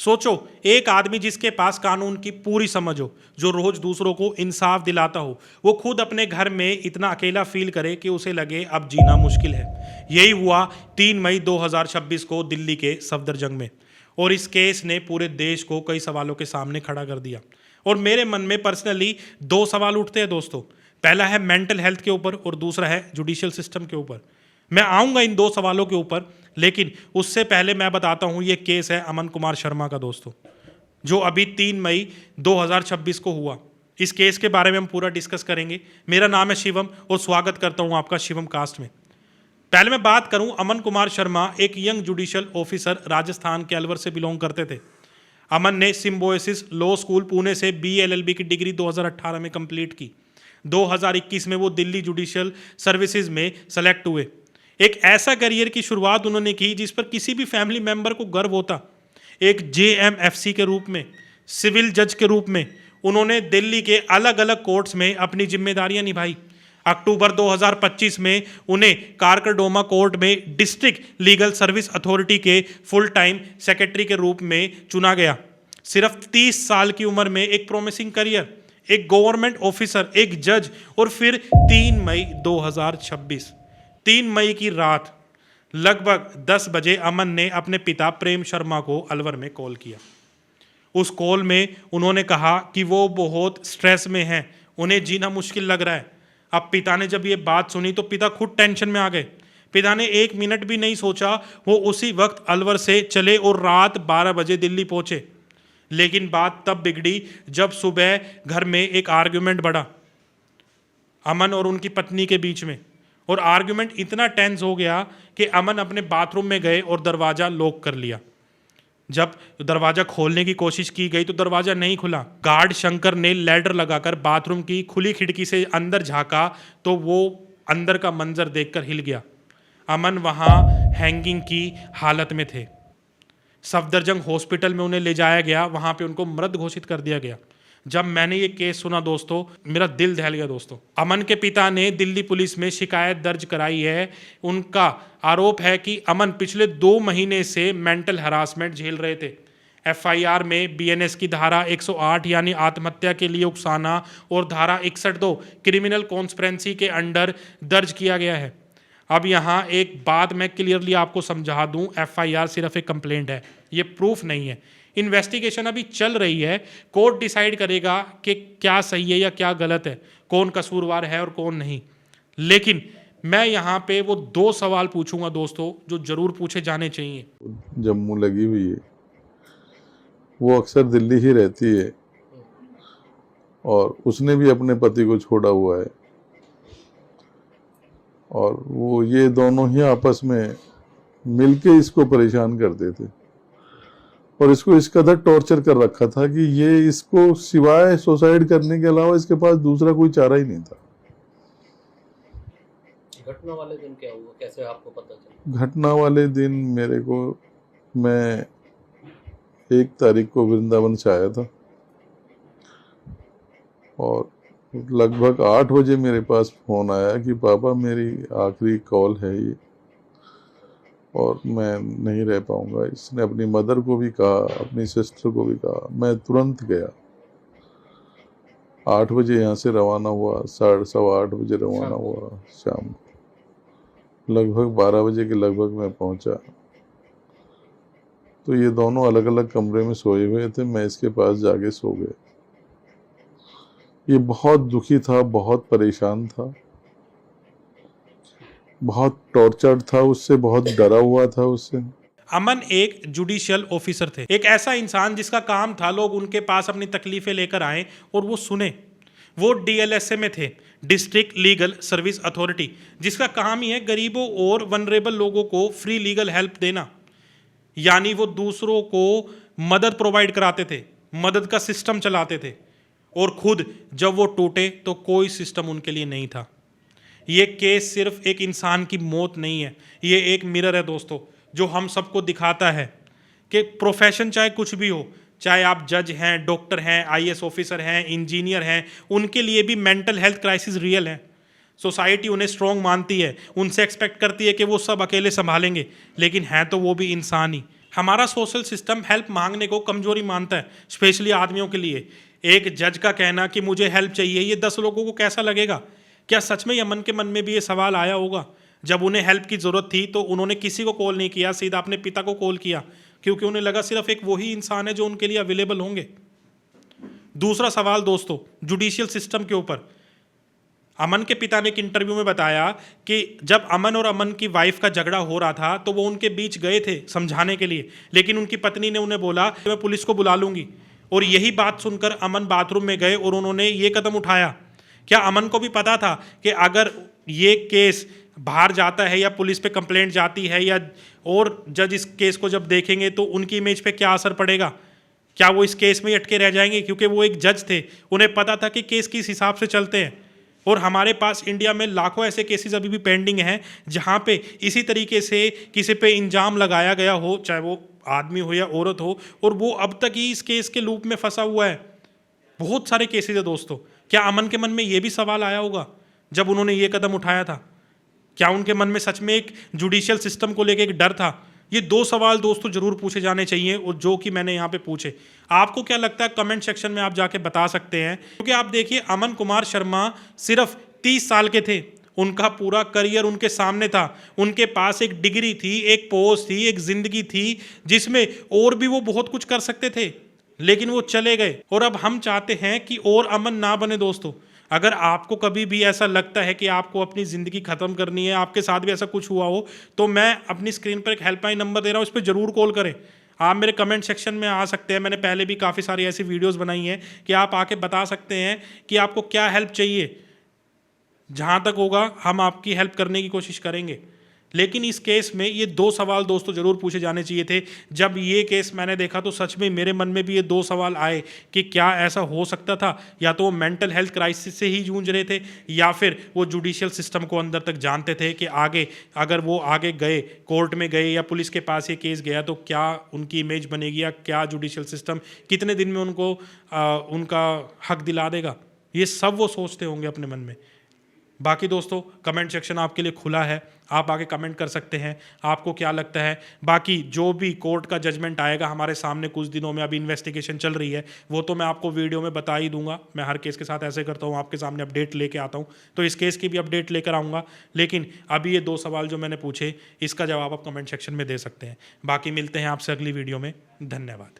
सोचो, एक आदमी जिसके पास कानून की पूरी समझ हो, जो रोज दूसरों को इंसाफ दिलाता हो, वो खुद अपने घर में इतना अकेला फील करे कि उसे लगे अब जीना मुश्किल है। यही हुआ 3 मई 2026 को दिल्ली के सफदरजंग में। और इस केस ने पूरे देश को कई सवालों के सामने खड़ा कर दिया। और मेरे मन में पर्सनली 2 सवाल उठते हैं दोस्तों। पहला है मेंटल हेल्थ के ऊपर और दूसरा है जुडिशियल सिस्टम के ऊपर। मैं आऊँगा इन 2 सवालों के ऊपर, लेकिन उससे पहले मैं बताता हूँ ये केस है अमन कुमार शर्मा का दोस्तों, जो अभी 3 मई 2026 को हुआ। इस केस के बारे में हम पूरा डिस्कस करेंगे। मेरा नाम है शिवम और स्वागत करता हूँ आपका शिवम कास्ट में। पहले मैं बात करूँ, अमन कुमार शर्मा एक यंग जुडिशियल ऑफिसर राजस्थान के अलवर से बिलोंग करते थे। अमन ने सिम्बोयसिस लॉ स्कूल पुणे से BA LLB की डिग्री 2018 में कंप्लीट की। 2021 में वो दिल्ली जुडिशियल सर्विसेज में सेलेक्ट हुए। एक ऐसा करियर की शुरुआत उन्होंने की जिस पर किसी भी फैमिली मेंबर को गर्व होता। एक JMFC के रूप में, सिविल जज के रूप में उन्होंने दिल्ली के अलग अलग कोर्ट्स में अपनी जिम्मेदारियां निभाई। अक्टूबर 2025 में उन्हें कारकरडोमा कोर्ट में डिस्ट्रिक्ट लीगल सर्विस अथॉरिटी के फुल टाइम सेक्रेटरी के रूप में चुना गया। सिर्फ 30 साल की उम्र में एक प्रोमिसिंग करियर, एक गवर्नमेंट ऑफिसर, एक जज, और फिर 3 मई 2026, 3 मई की रात लगभग 10 बजे अमन ने अपने पिता प्रेम शर्मा को अलवर में कॉल किया। उस कॉल में उन्होंने कहा कि वो बहुत स्ट्रेस में हैं, उन्हें जीना मुश्किल लग रहा है। अब पिता ने जब ये बात सुनी तो पिता खुद टेंशन में आ गए। पिता ने 1 मिनट भी नहीं सोचा, वो उसी वक्त अलवर से चले और रात 12 बजे दिल्ली पहुंचे। लेकिन बात तब बिगड़ी जब सुबह घर में एक आर्ग्यूमेंट बढ़ा अमन और उनकी पत्नी के बीच में। और आर्ग्यूमेंट इतना टेंस हो गया कि अमन अपने बाथरूम में गए और दरवाज़ा लॉक कर लिया। जब दरवाज़ा खोलने की कोशिश की गई तो दरवाज़ा नहीं खुला। गार्ड शंकर ने लैडर लगाकर बाथरूम की खुली खिड़की से अंदर झांका तो वो अंदर का मंजर देखकर हिल गया। अमन वहाँ हैंगिंग की हालत में थे। सफदरजंग हॉस्पिटल में उन्हें ले जाया गया, वहाँ पे उनको मृत घोषित कर दिया गया। जब मैंने ये केस सुना दोस्तों, मेरा दिल दहल गया दोस्तों। अमन के पिता ने दिल्ली पुलिस में शिकायत दर्ज कराई है। उनका आरोप है कि अमन पिछले 2 महीने से मेंटल हरासमेंट झेल रहे थे। FIR में BNS की धारा 108 यानी आत्महत्या के लिए उकसाना और धारा 61(2) क्रिमिनल कॉन्स्पिरेंसी के अंडर दर्ज किया गया है। अब यहाँ एक बात मैं क्लियरली आपको समझा दूँ, FIR सिर्फ एक कंप्लेंट है, ये प्रूफ नहीं है। इन्वेस्टिगेशन अभी चल रही है। कोर्ट डिसाइड करेगा कि क्या सही है या क्या गलत है, कौन कसूरवार है और कौन नहीं। लेकिन मैं यहाँ पे वो 2 सवाल पूछूंगा दोस्तों जो जरूर पूछे जाने चाहिए। जम्मू लगी हुई है, वो अक्सर दिल्ली ही रहती है और उसने भी अपने पति को छोड़ा हुआ है। और वो ये दोनों ही आपस में मिलके इसको परेशान करते थे और इसको इस कदर टॉर्चर कर रखा था कि ये इसको सिवाय सुसाइड करने के अलावा इसके पास दूसरा कोई चारा ही नहीं था। घटना वाले दिन क्या हुआ, कैसे आपको पता चला? घटना वाले दिन मेरे को, मैं 1 तारीख को वृंदावन से आया था और लगभग 8 बजे मेरे पास फ़ोन आया कि पापा मेरी आखिरी कॉल है ये और मैं नहीं रह पाऊंगा। इसने अपनी मदर को भी कहा, अपनी सिस्टर को भी कहा। मैं तुरंत गया, 8 बजे यहाँ से रवाना हुआ, 8:30 बजे रवाना हुआ शाम को। लगभग 12 बजे के लगभग मैं पहुँचा तो ये दोनों अलग अलग कमरे में सोए हुए थे। मैं इसके पास जाके सो गया। ये बहुत दुखी था, बहुत परेशान था, बहुत टॉर्चर्ड था उससे, बहुत डरा हुआ था उससे। अमन एक जुडिशियल ऑफिसर थे, एक ऐसा इंसान जिसका काम था लोग उनके पास अपनी तकलीफें लेकर आए और वो सुने। वो DLSA में थे, डिस्ट्रिक्ट लीगल सर्विस अथॉरिटी, जिसका काम ही है गरीबों और वनरेबल लोगों को फ्री लीगल हेल्प देना। यानी वो दूसरों को मदद प्रोवाइड कराते थे, मदद का सिस्टम चलाते थे, और खुद जब वो टूटे तो कोई सिस्टम उनके लिए नहीं था। ये केस सिर्फ एक इंसान की मौत नहीं है, ये एक मिरर है दोस्तों, जो हम सबको दिखाता है कि प्रोफेशन चाहे कुछ भी हो, चाहे आप जज हैं, डॉक्टर हैं, IAS ऑफिसर हैं, इंजीनियर हैं, उनके लिए भी मेंटल हेल्थ क्राइसिस रियल है। सोसाइटी उन्हें स्ट्रॉन्ग मानती है, उनसे एक्सपेक्ट करती है कि वो सब अकेले संभालेंगे, लेकिन हैं तो वो भी इंसान ही, हमारा सोशल सिस्टम हेल्प मांगने को कमजोरी मानता है, स्पेशली आदमियों के लिए। एक जज का कहना कि मुझे हेल्प चाहिए, ये 10 लोगों को कैसा लगेगा? क्या सच में अमन के मन में भी ये सवाल आया होगा? जब उन्हें हेल्प की ज़रूरत थी तो उन्होंने किसी को कॉल नहीं किया, सीधा अपने पिता को कॉल किया, क्योंकि उन्हें लगा सिर्फ एक वही इंसान है जो उनके लिए अवेलेबल होंगे। दूसरा सवाल दोस्तों, जुडिशियल सिस्टम के ऊपर। अमन के पिता ने एक इंटरव्यू में बताया कि जब अमन और अमन की वाइफ का झगड़ा हो रहा था तो वो उनके बीच गए थे समझाने के लिए, लेकिन उनकी पत्नी ने उन्हें बोला कि मैं पुलिस को बुला लूंगी। और यही बात सुनकर अमन बाथरूम में गए और उन्होंने ये कदम उठाया। क्या अमन को भी पता था कि अगर ये केस बाहर जाता है या पुलिस पे कंप्लेंट जाती है या और जज इस केस को जब देखेंगे तो उनकी इमेज पे क्या असर पड़ेगा? क्या वो इस केस में ही अटके रह जाएंगे? क्योंकि वो एक जज थे, उन्हें पता था कि केस किस हिसाब से चलते हैं। और हमारे पास इंडिया में लाखों ऐसे केसेस अभी भी पेंडिंग हैं जहाँ पे इसी तरीके से किसी पे इंजाम लगाया गया हो, चाहे वो आदमी हो या औरत हो, और वो अब तक ही इस केस के लूप में फंसा हुआ है। बहुत सारे केसेस है दोस्तों। क्या अमन के मन में ये भी सवाल आया होगा जब उन्होंने ये कदम उठाया था? क्या उनके मन में सच में एक जुडिशियल सिस्टम को लेकर एक डर था? ये 2 सवाल दोस्तों जरूर पूछे जाने चाहिए, और जो कि मैंने यहाँ पे पूछे। आपको क्या लगता है कमेंट सेक्शन में आप जाके बता सकते हैं। क्योंकि आप देखिए, अमन कुमार शर्मा सिर्फ 30 साल के थे, उनका पूरा करियर उनके सामने था, उनके पास एक डिग्री थी, एक पोस्ट थी, एक जिंदगी थी जिसमें और भी वो बहुत कुछ कर सकते थे, लेकिन वो चले गए। और अब हम चाहते हैं कि और अमन ना बने दोस्तों। अगर आपको कभी भी ऐसा लगता है कि आपको अपनी ज़िंदगी ख़त्म करनी है, आपके साथ भी ऐसा कुछ हुआ हो, तो मैं अपनी स्क्रीन पर एक हेल्पलाइन नंबर दे रहा हूँ, इस पर ज़रूर कॉल करें। आप मेरे कमेंट सेक्शन में आ सकते हैं। मैंने पहले भी काफ़ी सारी ऐसी वीडियोस बनाई हैं कि आप आके बता सकते हैं कि आपको क्या हेल्प चाहिए। जहाँ तक होगा हम आपकी हेल्प करने की कोशिश करेंगे। लेकिन इस केस में ये 2 सवाल दोस्तों ज़रूर पूछे जाने चाहिए थे। जब ये केस मैंने देखा तो सच में मेरे मन में भी ये 2 सवाल आए कि क्या ऐसा हो सकता था? या तो वो मेंटल हेल्थ क्राइसिस से ही जूझ रहे थे, या फिर वो जुडिशियल सिस्टम को अंदर तक जानते थे कि आगे अगर वो आगे गए, कोर्ट में गए या पुलिस के पास ये केस गया तो क्या उनकी इमेज बनेगी, या क्या जुडिशियल सिस्टम कितने दिन में उनको उनका हक दिला देगा। ये सब वो सोचते होंगे अपने मन में। बाकी दोस्तों कमेंट सेक्शन आपके लिए खुला है, आप आके कमेंट कर सकते हैं आपको क्या लगता है। बाकी जो भी कोर्ट का जजमेंट आएगा हमारे सामने कुछ दिनों में, अभी इन्वेस्टिगेशन चल रही है, वो तो मैं आपको वीडियो में बता ही दूंगा। मैं हर केस के साथ ऐसे करता हूँ, आपके सामने अपडेट लेके आता हूँ, तो इस केस की भी अपडेट लेकर आऊँगा। लेकिन अभी ये 2 सवाल जो मैंने पूछे, इसका जवाब आप कमेंट सेक्शन में दे सकते हैं। बाकी मिलते हैं आपसे अगली वीडियो में। धन्यवाद।